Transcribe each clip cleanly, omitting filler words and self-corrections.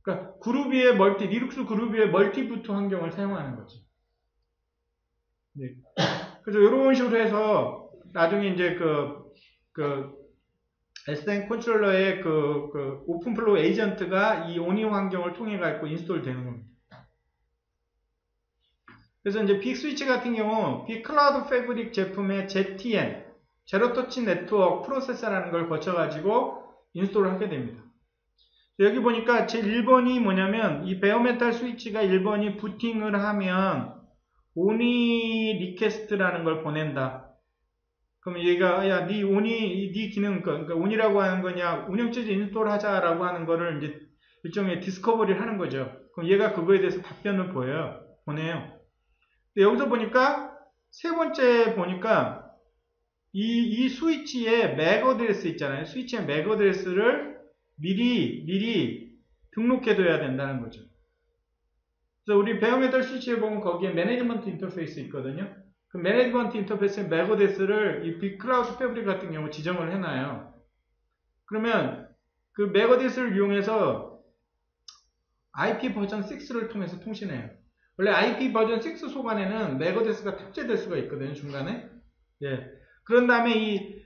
그러니까 리눅스 그루비의 멀티부트 환경을 사용하는 거지. 네. 그래서 이런 식으로 해서 나중에 이제 SN 컨트롤러의 오픈플로우 에이전트가 이 오니 환경을 통해 갖고 인스톨 되는 겁니다. 그래서 이제 빅 스위치 같은 경우 빅 클라우드 패브릭 제품의 ZTN 제로 터치 네트워크 프로세서라는 걸 거쳐 가지고 인스톨을 하게 됩니다. 여기 보니까 제 1번이 뭐냐면 이 베어메탈 스위치가 1번이 부팅을 하면 오니 리퀘스트라는 걸 보낸다. 그럼 얘가 야, 네 기능 그러니까 오니라고 하는 거냐 운영체제 인스톨 하자라고 하는 거를 이제 일종의 디스커버리를 하는 거죠. 그럼 얘가 그거에 대해서 답변을 보내요. 근데 여기서 보니까 세 번째 보니까 이 스위치의 맥 어드레스 있잖아요. 스위치의 맥 어드레스를 미리 등록해둬야 된다는 거죠. 그래서 우리 베어메탈 스위치에 보면 거기에 매니지먼트 인터페이스 있거든요. 그 매니지먼트 인터페이스의 맥 어드레스를 이 빅클라우드 패브릭 같은 경우 지정을 해놔요. 그러면 그 맥 어드레스를 이용해서 IP 버전 6를 통해서 통신해요. 원래 IP 버전 6 속안에는 맥 어드레스가 탑재될 수가 있거든요, 중간에. 예. 그런 다음에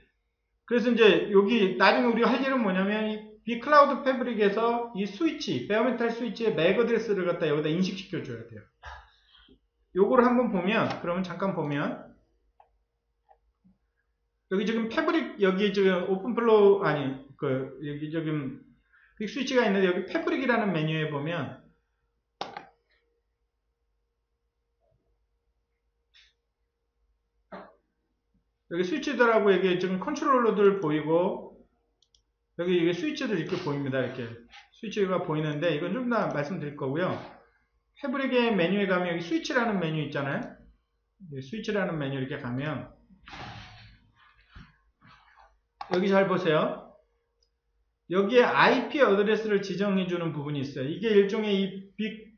그래서 이제 여기 나중에 우리가 할 일은 뭐냐면 이 빅클라우드 패브릭에서 이 스위치, 베어메탈 스위치의 맥 어드레스를 갖다 여기다 인식시켜 줘야 돼요. 요거를 한번 보면, 그러면 잠깐 보면, 여기 지금 패브릭, 여기 지금 오픈플로우, 여기 지금 빅 스위치가 있는데 여기 패브릭이라는 메뉴에 보면, 여기 스위치들하고 여기 지금 컨트롤러들 보이고, 여기 이게 스위치들 이렇게 보입니다. 이렇게. 스위치가 보이는데, 이건 좀 더 말씀드릴 거고요. 패브릭의 메뉴에 가면 여기 스위치라는 메뉴 있잖아요. 스위치라는 메뉴 이렇게 가면, 여기 잘 보세요. 여기에 IP 어드레스를 지정해주는 부분이 있어요. 이게 일종의 이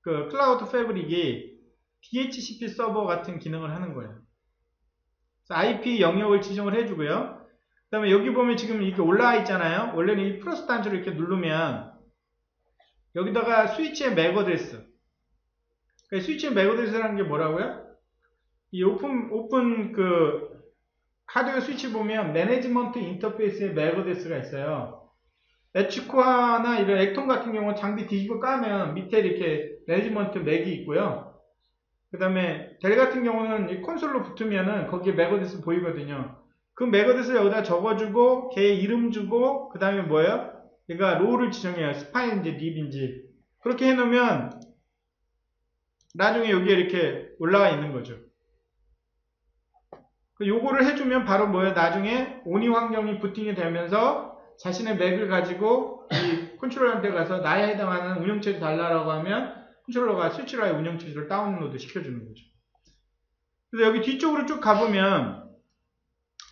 클라우드 패브릭이 DHCP 서버 같은 기능을 하는 거예요. IP 영역을 지정을 해주고요. 그 다음에 여기 보면 지금 이렇게 올라와 있잖아요. 원래는 이 플러스 단추를 이렇게 누르면 여기다가 스위치의 맥 어드레스. 그러니까 스위치의 맥 어드레스라는 게 뭐라고요? 이 오픈 하드웨어 스위치 보면 매니지먼트 인터페이스의 맥 어드레스가 있어요. 에치코아나 이런 액통 같은 경우는 장비 뒤집어 까면 밑에 이렇게 매니지먼트 맥이 있고요. 그 다음에 델 같은 경우는 이 콘솔로 붙으면은 거기에 맥 어드레스 보이거든요. 그 맥 어드레스를 여기다 적어주고 걔 이름 주고 그 다음에 뭐예요? 얘가 롤을 지정해요. 스파인인지 립인지. 그렇게 해놓으면 나중에 여기에 이렇게 올라와 있는 거죠. 요거를 해주면 바로 뭐예요? 나중에 오니 환경이 부팅이 되면서 자신의 맥을 가지고 이 컨트롤러한테 가서 나에 해당하는 운영체제 달라라고 하면 컨트롤러가 스위치라의 운영체제를 다운로드 시켜주는 거죠. 그래서 여기 뒤쪽으로 쭉 가보면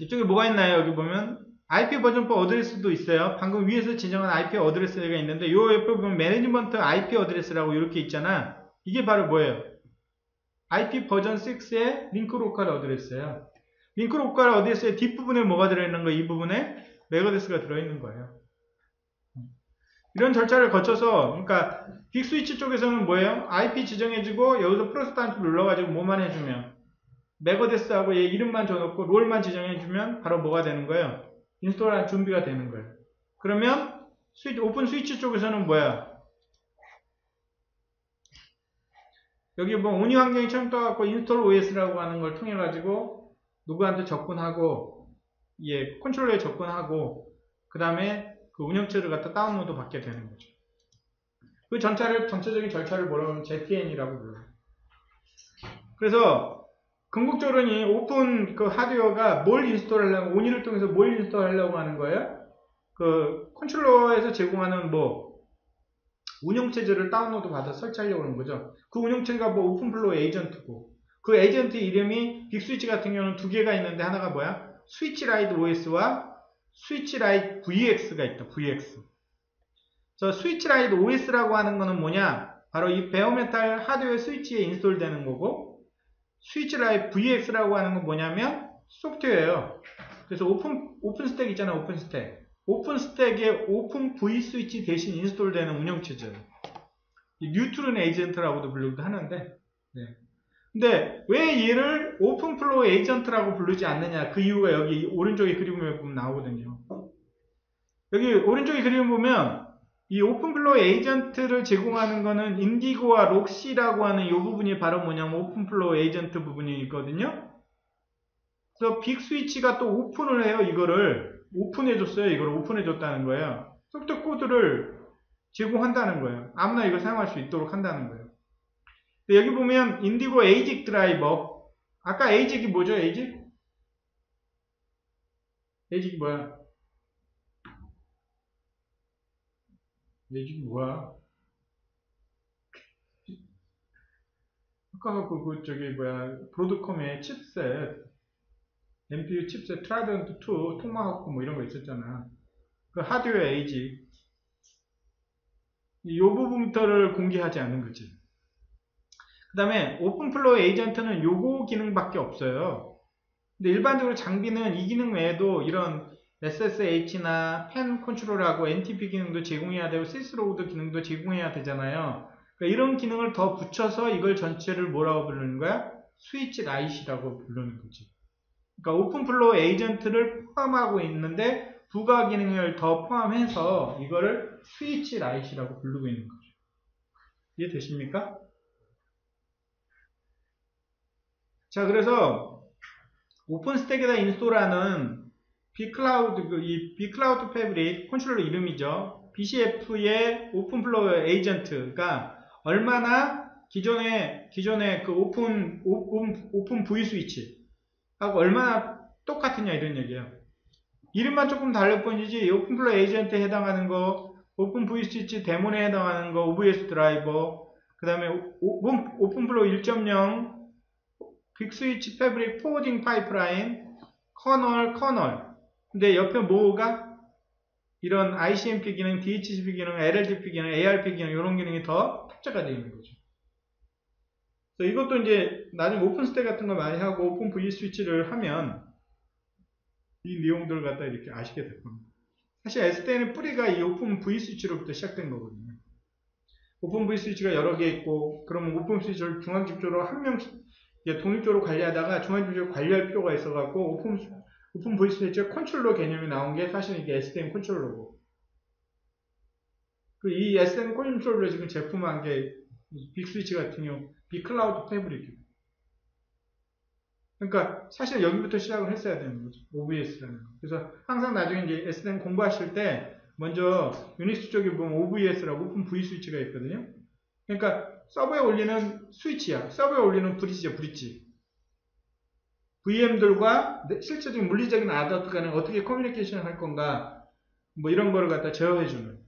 이쪽에 뭐가 있나요? 여기 보면 IP 버전 4 어드레스도 있어요. 방금 위에서 지정한 IP 어드레스가 있는데 요 옆에 보면 매니지먼트 IP 어드레스라고 이렇게 있잖아. 이게 바로 뭐예요? IP 버전 6의 링크 로컬 어드레스예요. 링크 로컬 어드레스의 뒷부분에 뭐가 들어있는 거예요? 이 부분에 맥 어드레스가 들어있는 거예요. 이런 절차를 거쳐서 그러니까 빅 스위치 쪽에서는 뭐예요? IP 지정해주고 여기서 플러스 단추 눌러가지고 뭐만 해주면 맥 어드레스하고 얘 이름만 줘놓고 롤만 지정해주면 바로 뭐가 되는 거예요? 인스톨할 준비가 되는 거예요. 그러면 오픈 스위치 쪽에서는 뭐야? 여기 뭐 오니 환경이 처음 떠갖고 인스톨 OS라고 하는 걸 통해 가지고 누구한테 접근하고 컨트롤러에 접근하고 그 다음에 그 운영체를 갖다 다운로드 받게 되는 거죠. 그 전체적인 절차를 뭐라고 하면 ZTN이라고 불러요. 그래서 궁극적으로는 오픈 하드웨어가 뭘 인스톨하려고 오니를 통해서 뭘 인스톨하려고 하는 거예요? 그 컨트롤러에서 제공하는 운영체제를 다운로드 받아서 설치하려고 하는 거죠. 그 운영체제가 오픈플로우 에이전트고 그 에이전트 이름이 빅스위치 같은 경우는 두 개가 있는데 하나가 뭐야? 스위치라이트 OS와 스위치라이트 VX가 있다. VX. 그래서 스위치라이트 OS라고 하는 거는 뭐냐? 바로 이 베어메탈 하드웨어 스위치에 인스톨되는 거고 스위치라이트 VX라고 하는 건 뭐냐면 소프트웨어예요. 그래서 오픈 스택 있잖아. 오픈 스택. 오픈 스택에 오픈 V 스위치 대신 인스톨되는 운영체제예요. 뉴트론 에이전트라고도 부르기도 하는데, 네. 근데 왜 얘를 오픈 플로우 에이전트라고 부르지 않느냐? 그 이유가 여기 오른쪽에 그림을 보면 나오거든요. 여기 오른쪽에 그림 보면 이 오픈 플로우 에이전트를 제공하는 거는 인디고와 록시라고 하는 이 부분이 바로 뭐냐면 오픈 플로우 에이전트 부분이 있거든요. 그래서 빅 스위치가 또 오픈을 해요. 이거를 오픈해줬어요. 이걸 오픈해줬다는 거예요. 소프트 코드를 제공한다는 거예요. 아무나 이걸 사용할 수 있도록 한다는 거예요. 여기 보면 인디고 에이직 드라이버, 아까 에이직이 뭐죠? 에이직이 뭐야? 에이직이 뭐야? 아까 저기 뭐야? 브로드컴의 칩셋, MPU 칩셋 트라이던트 2, 통마호크 뭐 이런 거 있었잖아. 그 하드웨어 에이직. 이 부분부터를 공개하지 않는 거지. 그 다음에 오픈플로우 에이전트는 요거 기능밖에 없어요. 근데 일반적으로 장비는 이 기능 외에도 이런 SSH나 펜 컨트롤하고 NTP 기능도 제공해야 되고 시스로우드 기능도 제공해야 되잖아요. 그러니까 이런 기능을 더 붙여서 이걸 전체를 뭐라고 부르는 거야? 스위치 라이트라고 부르는 거지. 그러니까 오픈플로우 에이전트를 포함하고 있는데 부가 기능을 더 포함해서 이거를 스위치 라이트라고 부르고 있는 거죠. 이해되십니까? 자, 그래서 오픈스택에다 인스톨하는 빅클라우드, 이 빅클라우드 패브릭 컨트롤러 이름이죠. BCF의 오픈플로우 에이전트가 얼마나 기존의 그 오픈 V 스위치하고 얼마나 똑같으냐 이런 얘기예요. 이름만 조금 다를 뿐이지 오픈플로우 에이전트에 해당하는 거, 오픈 V 스위치 데몬에 해당하는 거, OVS 드라이버, 그 다음에 오픈플로우 1.0 빅스위치 패브릭 포워딩 파이프라인, 커널. 근데 옆에 뭐가? 이런 ICMP 기능, DHCP 기능, LLDP 기능, ARP 기능, 이런 기능이 더 탑재가 되어 있는 거죠. 그래서 이것도 이제 나중에 오픈 스택 같은 거 많이 하고 오픈 V 스위치를 하면 이 내용들을 갖다 이렇게 아시게 될 겁니다. 사실 SDN의 뿌리가 이 오픈 V 스위치로부터 시작된 거거든요. 오픈 V 스위치가 여러 개 있고, 그러면 오픈 스위치를 중앙집적으로 한 명씩 독립적으로 관리하다가 중앙집적으로 관리할 필요가 있어갖고 오픈 V 스위치의 컨트롤러 개념이 나온 게 사실 이게 SDN 컨트롤러고, 이 SDN 컨트롤러 지금 제품한 게 빅 스위치 같은 경우 빅클라우드 패브릭이에요. 그러니까 사실 여기부터 시작을 했어야 되는 거죠. OVS라는 거. 그래서 항상 나중에 이제 SDN 공부하실 때 먼저 유닉스 쪽에 보면 OVS라고 오픈 V 스위치가 있거든요. 그러니까 서버에 올리는 스위치야. 서버에 올리는 브릿지죠, 브릿지. VM들과 실제적인 물리적인 아다트 간에 어떻게 커뮤니케이션을 할 건가, 뭐 이런 거를 갖다 제어해주는.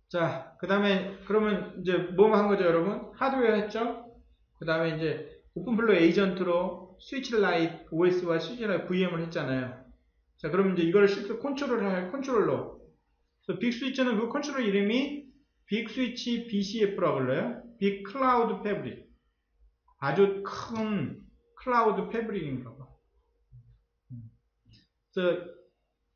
자, 그 다음에 그러면 이제 뭐 한 거죠, 여러분? 하드웨어 했죠? 그 다음에 이제 오픈플로우 에이전트로 스위치 라이트 OS와 스위치 라이트 VM을 했잖아요. 자, 그러면 이제 이걸 실제 컨트롤을 할 컨트롤러. 그래서 빅 스위치는 그 컨트롤러 이름이 빅 스위치 BCF라고 불러요. 빅 클라우드 패브릭. 아주 큰 클라우드 패브릭인가 봐. 그래서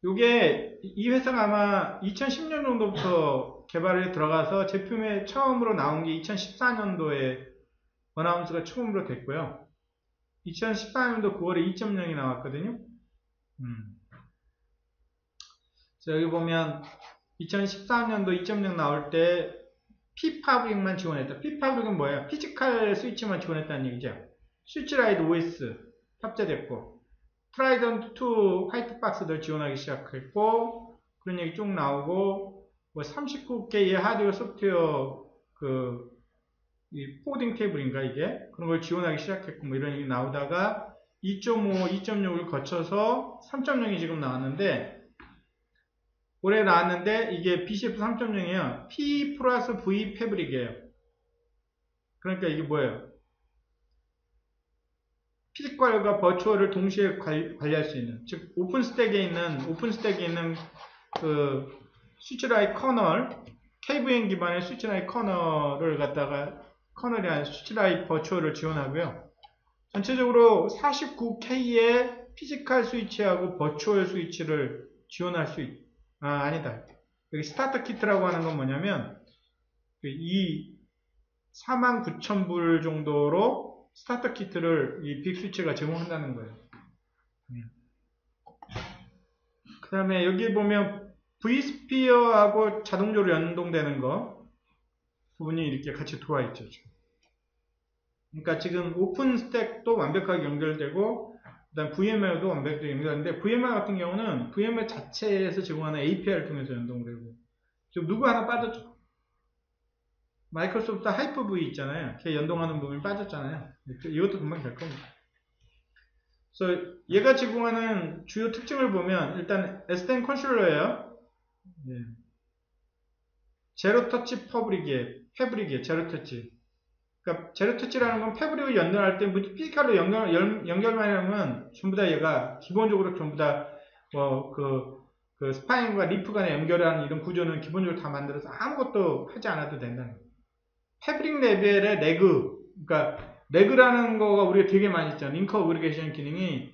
요게 이 회사가 아마 2010년 정도부터 개발에 들어가서 제품에 처음으로 나온 게 2014년도에 어나운스가 처음으로 됐고요. 2014년도 9월에 2.0이 나왔거든요. 자, 여기 보면 2014년도 2.0 나올 때 P-파브릭만 지원했다. P-파브릭은 뭐예요? 피지컬 스위치만 지원했다는 얘기죠. 스위치 라이트 OS 탑재됐고, 트라이던트 2 화이트박스도 지원하기 시작했고, 그런 얘기 쭉 나오고, 뭐 39개의 하드웨어 소프트웨어 이 포딩 테이블인가 이게? 그런 걸 지원하기 시작했고, 뭐 이런 얘기 나오다가 2.5, 2.6을 거쳐서 3.0이 지금 나왔는데, 올해 나왔는데 이게 BCF 3.0이에요. P 플러스 V 패브릭이에요. 그러니까 이게 뭐예요? 피지컬과 버추얼을 동시에 관리할 수 있는, 즉 오픈 스택에 있는 그 스위치라이트 커널, KVM 기반의 스위치라이트 커널을 갖다가 커널이 아닌 스위치라이트 버추얼을 지원하고요. 전체적으로 49K의 피지컬 스위치하고 버추얼 스위치를 지원할 수 아니다. 여기 스타터 키트라고 하는 건 뭐냐면, 이 49,000불 정도로 스타터 키트를 이 빅스위치가 제공한다는 거예요. 그 다음에 여기 보면 V스피어하고 자동적으로 연동되는 거 부분이 이렇게 같이 들어와 있죠. 지금. 그러니까 지금 오픈 스택도 완벽하게 연결되고 그다음 VMware도 완벽하게 연결되는데 VMware 같은 경우는 VMware 자체에서 제공하는 API를 통해서 연동되고 지금 누구 하나 빠졌죠. 마이크로소프트 하이퍼V 있잖아요. 걔 연동하는 부분이 빠졌잖아요. 이것도 금방 될 겁니다. 그래서 얘가 제공하는 주요 특징을 보면 일단 S10 컨트롤러예요. 예. 제로 터치 패브릭이에요. 제로 터치. 그러니까 제로 터치라는 건 패브릭을 연결할 때 피지컬로 연결만 하면 전부 다 얘가 기본적으로 전부 다 그 스파인과 리프 간에 연결하는 이런 구조는 기본적으로 다 만들어서 아무것도 하지 않아도 된다는 거예요. 패브릭 레벨의 레그, 그러니까 레그라는 거가 우리가 되게 많이 있잖아요. 링크 어그리게이션 기능이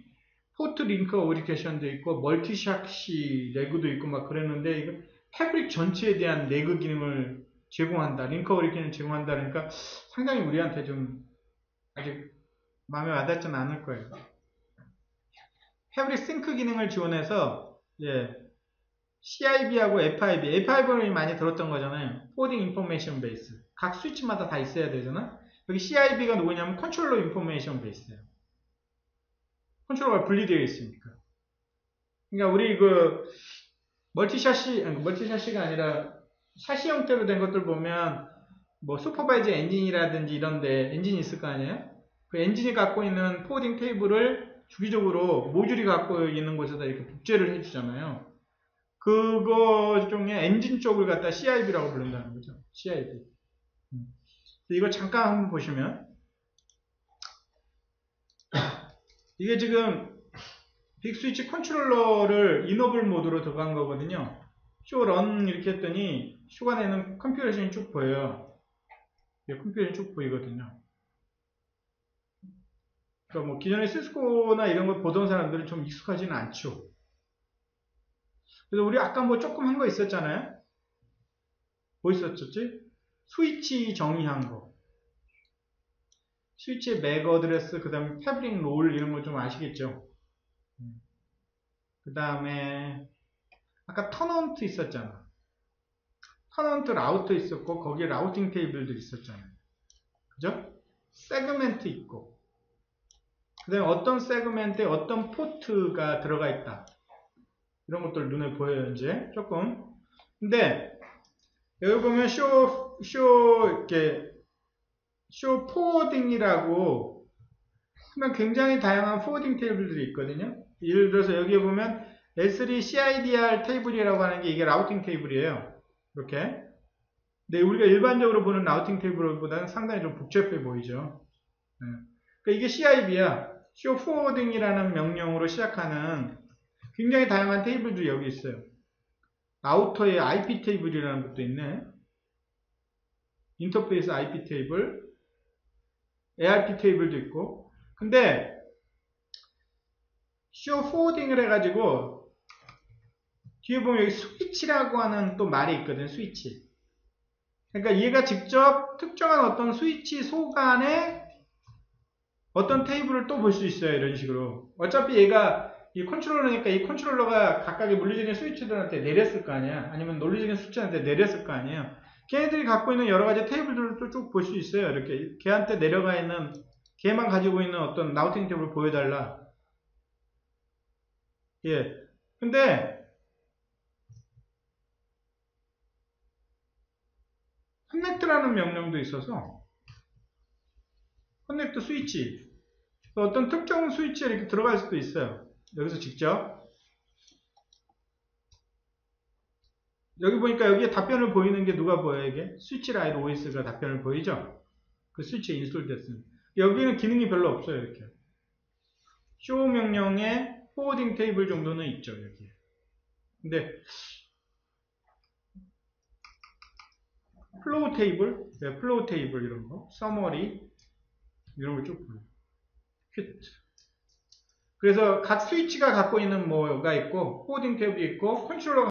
포트 링크 어그리게이션도 있고 멀티샷시 레그도 있고 막 그랬는데 이거 패브릭 전체에 대한 레그 기능을 제공한다. 링크 어그리게이션을 제공한다. 그러니까 상당히 우리한테 좀 아직 마음에 와닿지는 않을 거예요. 패브릭 싱크 기능을 지원해서 CIB하고 FIB는 많이 들었던 거잖아요. 포딩 인포메이션 베이스. 각 스위치마다 다 있어야 되잖아. 여기 CIB가 누구냐면 컨트롤러 인포메이션 베이스예요. 컨트롤러가 분리되어 있으니까. 그러니까 우리 멀티샷시가 아니라 샷시 형태로 된 것들 보면 뭐 슈퍼바이저 엔진이라든지 이런데 엔진이 있을 거 아니에요? 그 엔진이 갖고 있는 포딩 테이블을 주기적으로 모듈이 갖고 있는 곳에다 이렇게 복제를 해주잖아요. 그거 중에 엔진 쪽을 갖다 CIB라고 부른다는 거죠. CIB. 이거 잠깐 한번 보시면 이게 지금 빅스위치 컨트롤러를 이너블 모드로 들어간 거거든요. 쇼 런 이렇게 했더니 쇼가 내는 컴퓨레이션이 쭉 보여요. 컴퓨레이션이 쭉 보이거든요. 그러니까 뭐 기존에 시스코나 이런 걸 보던 사람들은 좀 익숙하지는 않죠. 그래서 우리 아까 뭐 조금 한 거 있었잖아요. 뭐 있었지? 스위치 정의한 거. 스위치의 맥 어드레스, 그 다음에 패브릭 롤 이런 거 좀 아시겠죠? 그 다음에 아까 턴언트 있었잖아. 턴언트 라우터 있었고 거기에 라우팅 테이블도 있었잖아요. 그죠? 세그멘트 있고 그 다음에 어떤 세그멘트에 어떤 포트가 들어가 있다. 이런 것들 눈에 보여요, 이제 조금. 근데 여기 보면 쇼 포워딩이라고 하면 굉장히 다양한 포워딩 테이블들이 있거든요. 예를 들어서 여기에 보면 S3 CIDR 테이블이라고 하는 게 이게 라우팅 테이블이에요. 이렇게. 근데 우리가 일반적으로 보는 라우팅 테이블보다는 상당히 좀 복잡해 보이죠. 그러니까 이게 CIB야. 쇼 포워딩이라는 명령으로 시작하는 굉장히 다양한 테이블들이 여기 있어요. 라우터에 IP 테이블이라는 것도 있네. 인터페이스 IP 테이블, ARP 테이블도 있고. 근데 쇼 포워딩을 해가지고 뒤에 보면 여기 스위치라고 하는 또 말이 있거든. 스위치. 그러니까 얘가 직접 특정한 어떤 스위치 소간에 어떤 테이블을 또 볼 수 있어요. 이런 식으로. 어차피 얘가 이 컨트롤러니까 이 컨트롤러가 각각의 물리적인 스위치들한테 내렸을 거 아니야. 아니면 논리적인 스위치한테 내렸을 거 아니에요. 걔네들이 갖고 있는 여러 가지 테이블들을 쭉 볼 수 있어요. 이렇게 걔한테 내려가 있는 걔만 가지고 있는 어떤 라우팅 테이블을 보여달라. 예. 근데 커넥트라는 명령도 있어서 커넥트 스위치 어떤 특정 스위치에 이렇게 들어갈 수도 있어요. 여기서 직접 여기 보니까 여기에 답변을 보이는 게 누가 보여요? 이게 스위치라이트 OS가 답변을 보이죠? 그 스위치에 인스톨 됐습니다. 여기는 기능이 별로 없어요. 이렇게 쇼 명령에 포워딩 테이블 정도는 있죠. 여기. 근데 플로우 테이블, 플로우 테이블 이런 거, 서머리 이런 걸 쭉 보여요. 퀴트. 그래서 각 스위치가 갖고 있는 뭐가 있고, 코딩 탭이 있고, 컨트롤러가